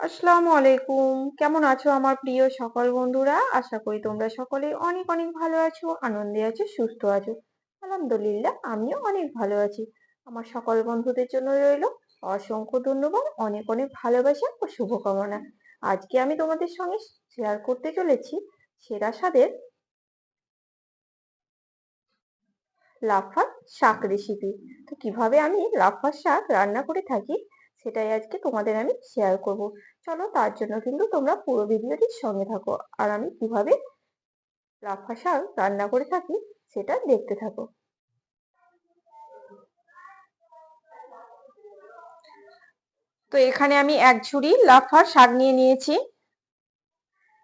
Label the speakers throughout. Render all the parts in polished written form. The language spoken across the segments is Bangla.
Speaker 1: আসসালামু আলাইকুম। কেমন আছো আমার প্রিয় সকল বন্ধুরা? আশা করি তোমরা সকলে অনেক অনেক ভালো আছো, আনন্দে আছো, সুস্থ আছো। আলহামদুলিল্লাহ আমিও অনেক ভালো আছি। আমার সকল বন্ধুদের জন্য রইল অসংখ্য ধন্যবাদ, অনেক অনেক ভালোবাসা ও শুভকামনা। আজকে আমি তোমাদের সঙ্গে শেয়ার করতে চলেছি সেরা স্বাদের লাফার শাক রেসিপি। তো কিভাবে আমি লাফার শাক রান্না করে থাকি সেটাই আজকে তোমাদের আমি শেয়ার করব। চলো, তার জন্য কিন্তু তোমরা পুরো ভিডিওটির সঙ্গে থাকো আর আমি কিভাবে লাফা শাক রান্না করে থাকি সেটা দেখতে থাকো। তো এখানে আমি এক ঝুড়ি লাফার শাক নিয়ে নিয়েছি।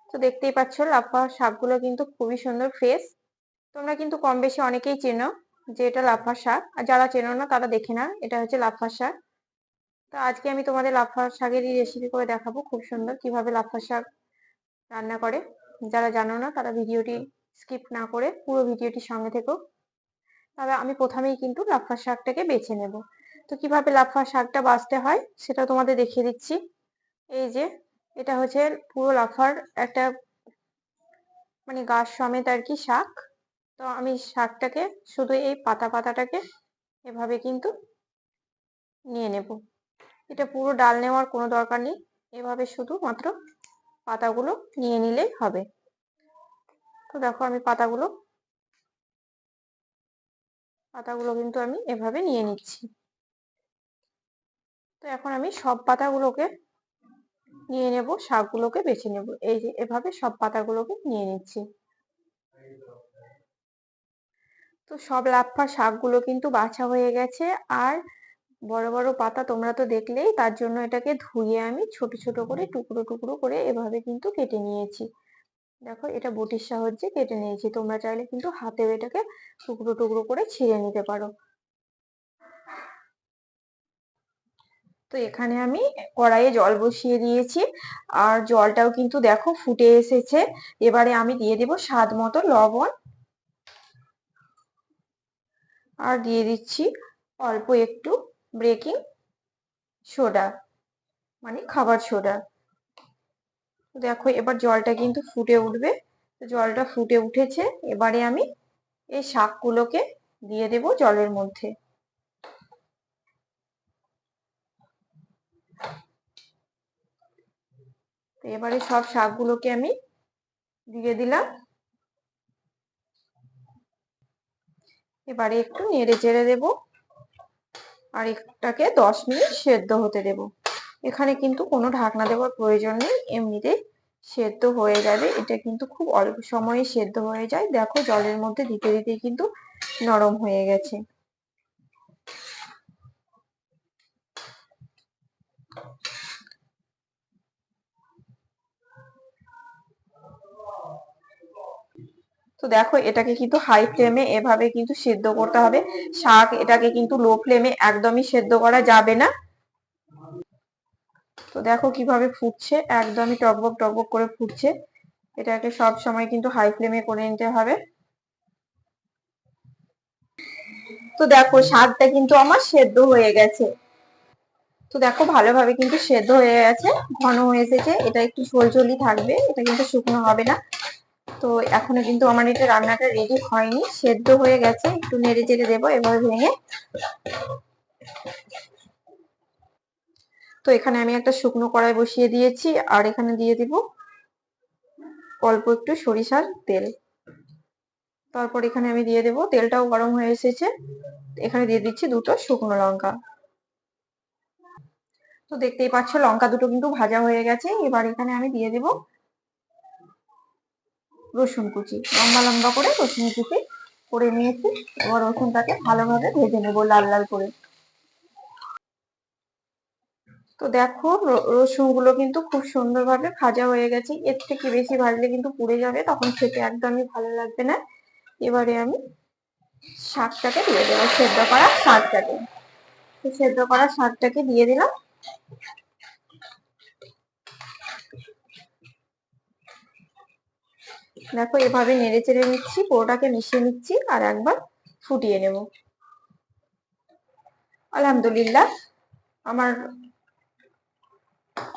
Speaker 1: তো দেখতেই পাচ্ছ লাফা শাকগুলো কিন্তু খুবই সুন্দর ফ্রেশ। তোমরা কিন্তু কম বেশি অনেকেই চেনো যে এটা লাফা শাক, আর যারা চেনো না তারা দেখে না, এটা হচ্ছে লাফা শাক। তো আজকে আমি তোমাদের লাফা শাকেরই রেসিপি করে দেখাবো, খুব সুন্দর কিভাবে লাফা শাক রান্না করে। যারা জানো না তারা ভিডিওটি স্কিপ না করে পুরো ভিডিওটির সঙ্গে থেকো। তবে আমি প্রথমেই কিন্তু লাফা শাকটাকে বেছে নেব। তো কিভাবে লাফা শাকটা বাছতে হয় সেটা তোমাদের দেখিয়ে দিচ্ছি। এই যে এটা হচ্ছে পুরো লাফার একটা মানে গাছ সমেত আর কি শাক। তো আমি শাকটাকে শুধু এই পাতাটাকে এভাবে কিন্তু নিয়ে নেব। এটা পুরো ডাল নেওয়ার কোনো দরকার নেই, এভাবে শুধুমাত্র পাতাগুলো নিয়ে নিলেই হবে। তো দেখো আমি পাতাগুলো কিন্তু আমি এভাবে নিয়ে নিচ্ছি। তো এখন আমি সব পাতাগুলোকে নিয়ে নেব, শাকগুলোকে বেছে নেব। এই যে এভাবে সব পাতাগুলোকে নিয়ে নিচ্ছি। তো সব লাফা শাকগুলো কিন্তু বাছা হয়ে গেছে। আর বড় বড় পাতা তোমরা তো দেখলেই, তার জন্য এটাকে ধুয়ে আমি ছোট ছোট করে টুকরো টুকরো করে এভাবে কিন্তু কেটে নিয়েছি। দেখো এটা বটির সাহায্যে কেটে নিয়েছি, তোমরা চাইলে কিন্তু হাতেও এটাকে টুকরো টুকরো করে ছিঁড়ে নিতে পারো। তো এখানে আমি কড়াইয়ে জল বসিয়ে দিয়েছি, আর জলটাও কিন্তু দেখো ফুটে এসেছে। এবারে আমি দিয়ে দেব স্বাদ মতো লবণ, আর দিয়ে দিচ্ছি অল্প একটু বেকিং সোডা, মানে খাবার সোডা। দেখো এবার জলটা কিন্তু ফুটে উঠবে। জলটা ফুটে উঠেছে, এবারে আমি এই শাকগুলোকে দিয়ে দেব জলের মধ্যে। তো এবারে সব শাকগুলোকে আমি দিয়ে দিলাম। এবারে একটু নেড়ে চেড়ে দেব, আর এটাকে 10 মিনিট সেদ্ধ হতে দেব। এখানে কিন্তু কোনো ঢাকনা দেওয়ার প্রয়োজন নেই, এমনিতেই সেদ্ধ হয়ে যাবে। এটা কিন্তু খুব অল্প সময়ে সেদ্ধ হয়ে যায়। দেখো জলের মধ্যে দিতে দিতে কিন্তু নরম হয়ে গেছে। তো দেখো এটাকে কিন্তু হাই ফ্লেমে এভাবে কিন্তু সেদ্ধ করতে হবে। শাক এটাকে কিন্তু লো ফ্লেমে একদমই সেদ্ধ করা যাবে না। তো দেখো কিভাবে ফুটছে, একদমই টকবক টকবক করে ফুটছে। এটাকে সব সময় কিন্তু হাই ফ্লেমে করে নিতে হবে। তো দেখো শাকটা কিন্তু আমার সেদ্ধ হয়ে গেছে। তো দেখো ভালোভাবে কিন্তু সেদ্ধ হয়ে গেছে, ঘন হয়ে এসেছে। এটা একটু ঝোলঝোলই থাকবে, এটা কিন্তু শুকনো হবে না। তো এখনো কিন্তু আমার এটা রান্নাটা রেডি হয়নি, সেদ্ধ হয়ে গেছে। একটু নেড়ে চেড়ে দেবো এভাবে ভেঙে। তো এখানে আমি একটা শুকনো কড়াই বসিয়ে দিয়েছি, আর এখানে দিয়ে দিব অল্প একটু সরিষার তেল। তারপর এখানে আমি দিয়ে দেব, তেলটাও গরম হয়ে এসেছে, এখানে দিয়ে দিচ্ছি দুটো শুকনো লঙ্কা। তো দেখতেই পাচ্ছ লঙ্কা দুটো কিন্তু ভাজা হয়ে গেছে। এবার এখানে আমি দিয়ে দেব রসুন কুচি, লম্বা লম্বা করে রসুন কুচি করে নিয়েছি। এবার রসুনটাকে ভালোভাবে ভেজে নেব লাল লাল করে। তো দেখো রসুন গুলো কিন্তু খুব সুন্দরভাবে ভাজা হয়ে গেছে। এর থেকে বেশি ভাজলে কিন্তু পুড়ে যাবে, তখন খেতে একদমই ভালো লাগবে না। এবারে আমি শাকটাকে দিয়ে দেবো, সেদ্ধ করা শাকটাকে। সেদ্ধ করা শাকটাকে দিয়ে দিলাম। দেখো এভাবে নেড়ে চেড়ে নিচ্ছি, পুরোটাকে মিশিয়ে নিচ্ছি, আর একবার ফুটিয়ে নেব। আলহামদুলিল্লাহ আমার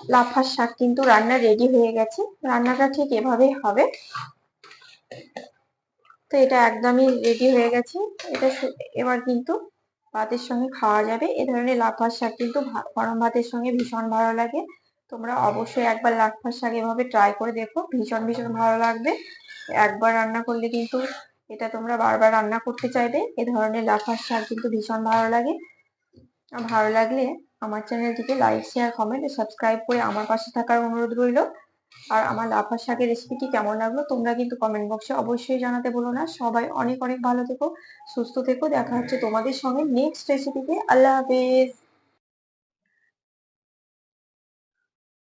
Speaker 1: লাফার শাক কিন্তু রান্না রেডি হয়ে গেছে। রান্নাটা ঠিক এভাবেই হবে। তো এটা একদমই রেডি হয়ে গেছে। এটা এবার কিন্তু ভাতের সঙ্গে খাওয়া যাবে। এ ধরনের লাফার শাক কিন্তু গরম ভাতের সঙ্গে ভীষণ ভালো লাগে। তোমরা অবশ্যই একবার লাফার শাক এভাবে ট্রাই করে দেখো, ভীষণ ভীষণ ভালো লাগবে। একবার রান্না করলে কিন্তু এটা তোমরা বারবার রান্না করতে চাইবে। এ ধরনের লাফার শাক কিন্তু ভীষণ ভালো লাগে। ভালো লাগলে আমার চ্যানেলটিকে লাইক, শেয়ার, কমেন্ট ও সাবস্ক্রাইব করে আমার পাশে থাকার অনুরোধ রইল। আর আমার লাফার শাকের রেসিপিটি কেমন লাগলো তোমরা কিন্তু কমেন্ট বক্সে অবশ্যই জানাতে ভুলো না। সবাই অনেক অনেক ভালো থেকো, সুস্থ থেকো। দেখা হচ্ছে তোমাদের সঙ্গে নেক্সট রেসিপিতে। আল্লাহ হাফেজ।